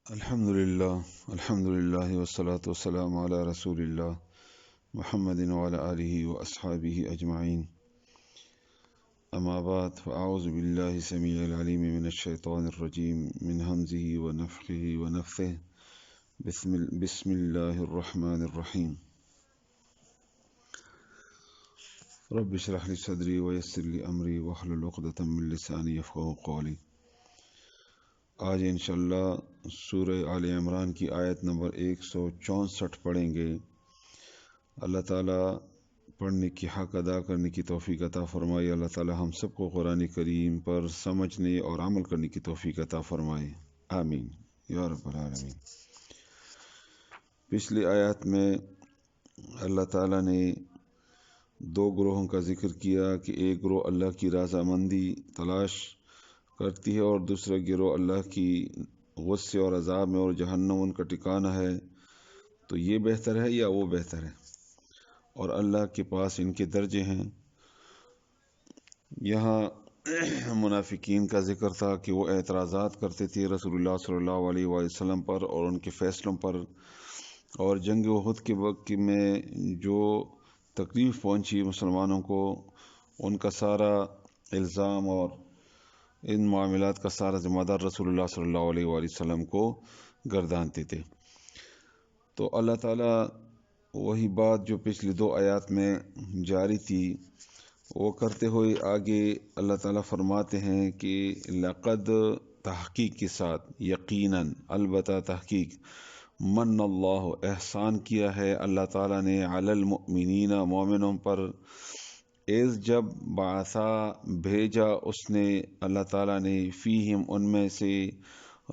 الحمد للہ والصلاة والسلام علی رسول اللہ محمد وعلی آلہ واصحابہ اجمعین اما بعد فاعوذ باللہ السمیع العلیم من الشیطان الرجیم من حمزہ ونفخہ ونفثہ بسم اللہ الرحمن الرحیم رب اشرح لی صدری ویسر لی امری واحلل عقدۃ من لسانی یفقہوا قولی۔ آج انشاءاللہ سورہ آل عمران کی آیت نمبر 164 پڑھیں گے۔ اللہ تعالیٰ پڑھنے کی حق ادا کرنے کی توفیق عطا فرمائے۔ اللہ تعالیٰ ہم سب کو قرآن کریم پر سمجھنے اور عمل کرنے کی توفیق عطا فرمائے، آمین یا رب العالمین۔ پچھلی آیات میں اللہ تعالیٰ نے دو گروہوں کا ذکر کیا کہ ایک گروہ اللہ کی رضامندی تلاش کرتی ہے اور دوسرا گروہ اللہ کی غصے اور عذاب میں اور جہنم ان کا ٹھکانہ ہے۔ تو یہ بہتر ہے یا وہ بہتر ہے، اور اللہ کے پاس ان کے درجے ہیں۔ یہاں منافقین کا ذکر تھا کہ وہ اعتراضات کرتے تھے رسول اللہ صلی اللہ علیہ وآلہ وسلم پر اور ان کے فیصلوں پر، اور جنگ احد کے وقت میں جو تکلیف پہنچی مسلمانوں کو، ان کا سارا الزام اور ان معاملات کا سارا ذمہ دار رسول اللہ صلی اللہ علیہ وآلہ وسلم کو گردانتے تھے۔ تو اللہ تعالیٰ وہی بات جو پچھلی دو آیات میں جاری تھی وہ کرتے ہوئے آگے اللہ تعالیٰ فرماتے ہیں کہ لقد تحقیق کے ساتھ، یقیناً، البتہ تحقیق، من اللہ احسان کیا ہے اللہ تعالیٰ نے علی المؤمنین مومنوں پر، ایز جب بعثا بھیجا اس نے اللہ تعالیٰ نے، فیہم ان میں سے،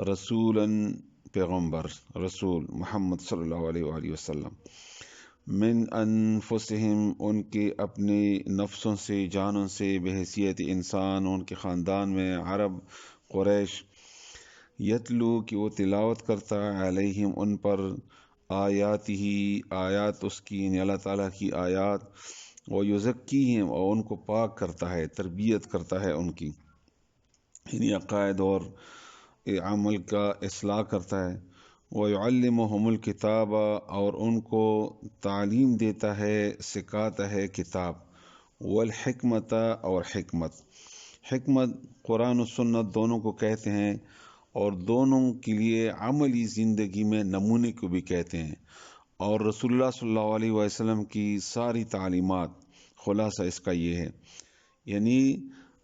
رسولاً پیغمبر، رسول محمد صلی اللہ علیہ وآلہ وسلم، من انفسہم ان کے اپنے نفسوں سے، جانوں سے، بحیثیت انسان، ان کے خاندان میں، عرب قریش، یتلو کہ وہ تلاوت کرتا علیہم ان پر، آیات ہی آیات اس کی، یعنی اللہ تعالیٰ کی آیات، ویزکیہم اور ان کو پاک کرتا ہے، تربیت کرتا ہے ان کی، یعنی عقائد اور عمل کا اصلاح کرتا ہے، ویعلمہم الکتاب اور ان کو تعلیم دیتا ہے، سکھاتا ہے کتاب، والحکمت اور حکمت۔ حکمت قرآن و سنت دونوں کو کہتے ہیں، اور دونوں کے لیے عملی زندگی میں نمونے کو بھی کہتے ہیں، اور رسول اللہ صلی اللہ علیہ وسلم کی ساری تعلیمات خلاصہ اس کا یہ ہے، یعنی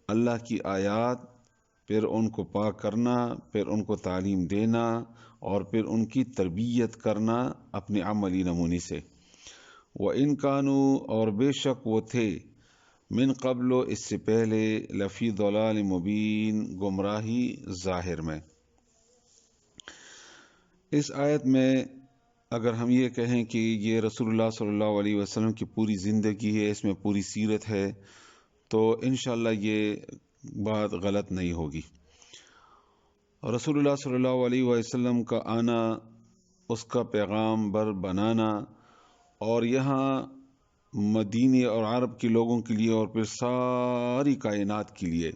اللہ کی آیات، پھر ان کو پاک کرنا، پھر ان کو تعلیم دینا، اور پھر ان کی تربیت کرنا اپنے عملی نمونے سے۔ وَإِن كَانُوا اور بے شک وہ تھے، من قبل اس سے پہلے، لفی ضلال مبین گمراہی ظاہر میں۔ اس آیت میں اگر ہم یہ کہیں کہ یہ رسول اللہ صلی اللہ علیہ وسلم کی پوری زندگی ہے، اس میں پوری سیرت ہے، تو انشاءاللہ یہ بات غلط نہیں ہوگی۔ رسول اللہ صلی اللہ علیہ وسلم کا آنا، اس کا پیغام بر بنانا، اور یہاں مدینے اور عرب کے لوگوں کے لیے اور پھر ساری کائنات کے لیے،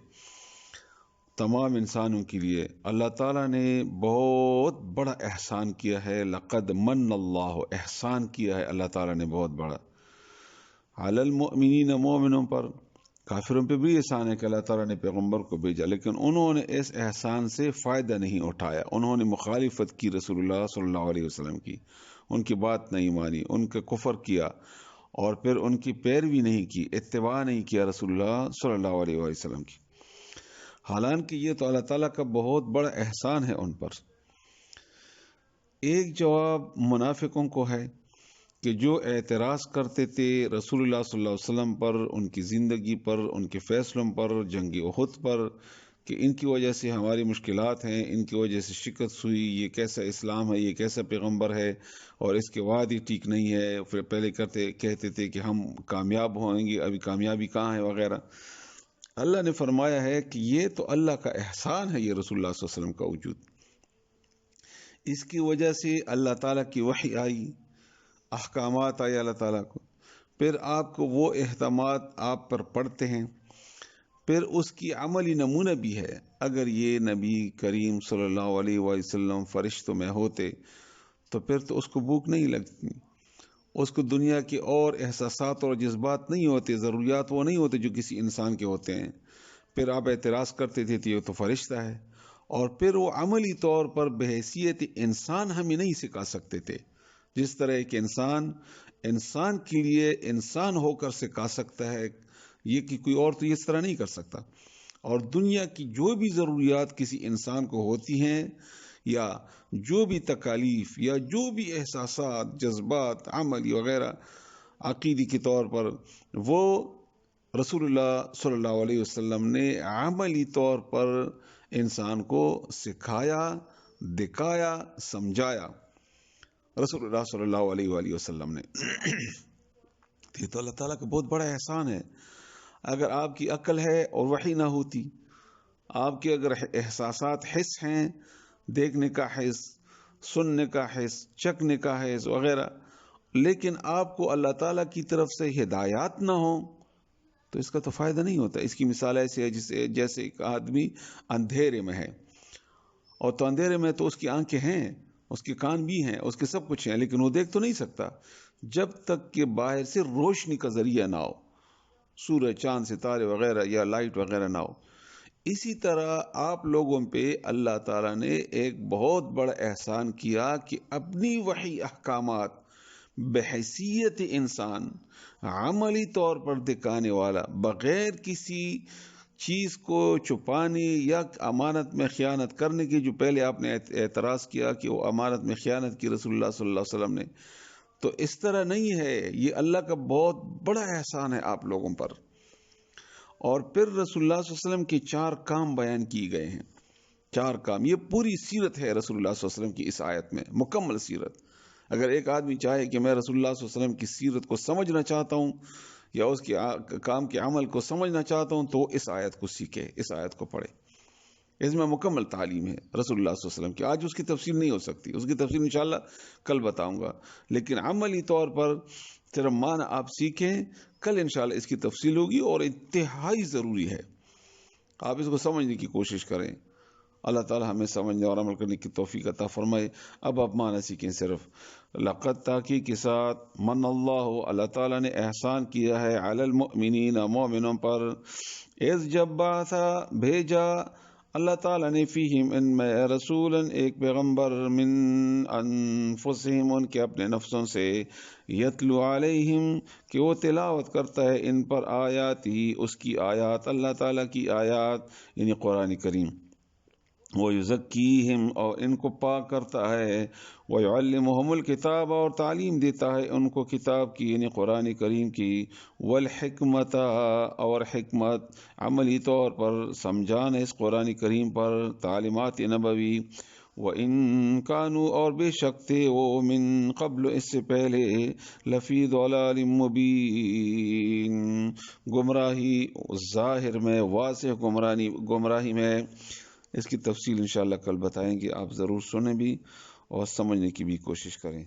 تمام انسانوں کے لیے اللہ تعالیٰ نے بہت بڑا احسان کیا ہے۔ لقد من اللہ، احسان کیا ہے اللہ تعالیٰ نے بہت بڑا، علی المؤمنین مومنوں پر، کافروں پہ بھی احسان ہے کہ اللہ تعالیٰ نے پیغمبر کو بھیجا، لیکن انہوں نے اس احسان سے فائدہ نہیں اٹھایا، انہوں نے مخالفت کی رسول اللہ صلی اللہ علیہ وسلم کی، ان کی بات نہیں مانی، ان کا کفر کیا، اور پھر ان کی پیروی نہیں کی، اتباع نہیں کیا رسول اللہ صلی اللہ علیہ وسلم کی، حالانکہ یہ تو اللہ تعالیٰ کا بہت بڑا احسان ہے ان پر۔ ایک جواب منافقوں کو ہے کہ جو اعتراض کرتے تھے رسول اللہ صلی اللہ علیہ وسلم پر، ان کی زندگی پر، ان کے فیصلوں پر، جنگ احد پر، کہ ان کی وجہ سے ہماری مشکلات ہیں، ان کی وجہ سے شکست ہوئی، یہ کیسا اسلام ہے، یہ کیسا پیغمبر ہے، اور اس کے بعد ہی ٹھیک نہیں ہے، پھر پہلے کہتے تھے کہ ہم کامیاب ہوئیں گے، ابھی کامیابی کہاں ہے وغیرہ۔ اللہ نے فرمایا ہے کہ یہ تو اللہ کا احسان ہے، یہ رسول اللہ صلی اللہ علیہ وسلم کا وجود، اس کی وجہ سے اللہ تعالیٰ کی وحی آئی، احکامات آئے اللہ تعالیٰ کو، پھر آپ کو وہ احکامات آپ پر پڑھتے ہیں، پھر اس کی عملی نمونہ بھی ہے. اگر یہ نبی کریم صلی اللہ علیہ وسلم فرشتوں میں ہوتے تو پھر تو اس کو بھوک نہیں لگتی، اس کو دنیا کے اور احساسات اور جذبات نہیں ہوتے، ضروریات وہ نہیں ہوتے جو کسی انسان کے ہوتے ہیں. پھر آپ اعتراض کرتے تھے کہ یہ تو فرشتہ ہے، اور پھر وہ عملی طور پر بحیثیت انسان ہمیں نہیں سکھا سکتے تھے. جس طرح ایک انسان کے لیے انسان ہو کر سکھا سکتا ہے، یہ کہ کوئی اور تو اس طرح نہیں کر سکتا. اور دنیا کی جو بھی ضروریات کسی انسان کو ہوتی ہیں، یا جو بھی تکالیف یا جو بھی احساسات، جذبات، عملی وغیرہ عقیدی کے طور پر، وہ رسول اللہ صلی اللہ علیہ وسلم نے عملی طور پر انسان کو سکھایا، دکھایا، سمجھایا. رسول اللہ صلی اللہ علیہ وآلہ وسلم نے یہ تو اللہ تعالیٰ کا بہت بڑا احسان ہے. اگر آپ کی عقل ہے اور وحی نہ ہوتی، آپ کے اگر احساسات، حس ہیں، دیکھنے کا حس، سننے کا حس، چکھنے کا حس وغیرہ، لیکن آپ کو اللہ تعالیٰ کی طرف سے ہدایات نہ ہو تو اس کا تو فائدہ نہیں ہوتا. اس کی مثال ایسے ہے جیسے ایک آدمی اندھیرے میں ہے، اور تو اندھیرے میں تو اس کی آنکھیں ہیں، اس کے کان بھی ہیں، اس کے سب کچھ ہیں، لیکن وہ دیکھ تو نہیں سکتا جب تک کہ باہر سے روشنی کا ذریعہ نہ ہو، سورج، چاند، ستارے وغیرہ یا لائٹ وغیرہ نہ ہو. اسی طرح آپ لوگوں پہ اللہ تعالیٰ نے ایک بہت بڑا احسان کیا کہ اپنی وحی احکامات بحیثیت انسان، عملی طور پر دکھانے والا، بغیر کسی چیز کو چھپانے یا امانت میں خیانت کرنے کی. جو پہلے آپ نے اعتراض کیا کہ وہ امانت میں خیانت کی رسول اللہ صلی اللہ علیہ وسلم نے، تو اس طرح نہیں ہے. یہ اللہ کا بہت بڑا احسان ہے آپ لوگوں پر. اور پھر رسول اللہ صلی اللہ علیہ وسلم کے 4 کام بیان کیے گئے ہیں. 4 کام، یہ پوری سیرت ہے رسول اللہ صلی اللہ علیہ وسلم کی اس آیت میں، مکمل سیرت. اگر ایک آدمی چاہے کہ میں رسول اللہ صلی اللہ علیہ وسلم کی سیرت کو سمجھنا چاہتا ہوں یا اس کے کام کے عمل کو سمجھنا چاہتا ہوں تو اس آیت کو سیکھے، اس آیت کو پڑھے. اس میں مکمل تعلیم ہے رسول اللہ صلی اللہ علیہ وسلم کی. آج اس کی تفصیل نہیں ہو سکتی، اس کی تفصیل انشاءاللہ کل بتاؤں گا، لیکن عملی طور پر صرف معنی آپ سیکھیں. کل انشاءاللہ اس کی تفصیل ہوگی اور انتہائی ضروری ہے، آپ اس کو سمجھنے کی کوشش کریں. اللہ تعالی ہمیں سمجھنے اور عمل کرنے کی توفیق عطا فرمائے. اب آپ معنی سیکھیں. صرف لقد تاکید کے ساتھ، من اللہ، اللہ تعالیٰ نے احسان کیا ہے، علی المؤمنین، مومنوں پر، اذ جب بعثا، بھیجا اللہ تعالیٰ نے، فیہم، ان میں، رسولا، ایک پیغمبر، من انفسہم، ان کے اپنے نفسوں سے، یتلو علیہم، کہ وہ تلاوت کرتا ہے ان پر، آیات ہی، اس کی آیات، اللہ تعالیٰ کی آیات یعنی قرآن کریم، وَيُزَكِّيهِمْ، اور ان کو پاک کرتا ہے، وَيُعَلِّمُهُمُ الْكِتَابَ، اور تعلیم دیتا ہے ان کو کتاب کی یعنی قرآن کریم کی، وَالْحِكْمَةَ، اور حکمت، عملی طور پر سمجھانا اس قرآن کریم پر، تعلیمات نبوی. وَإِن كَانُوا، اور بے شک تھے وہ، من قبل، اس سے پہلے، لفی ضلال مبین، گمراہی ظاہر میں، واضح گمراہی میں. اس کی تفصیل انشاءاللہ کل بتائیں گے. آپ ضرور سنیں بھی اور سمجھنے کی بھی کوشش کریں.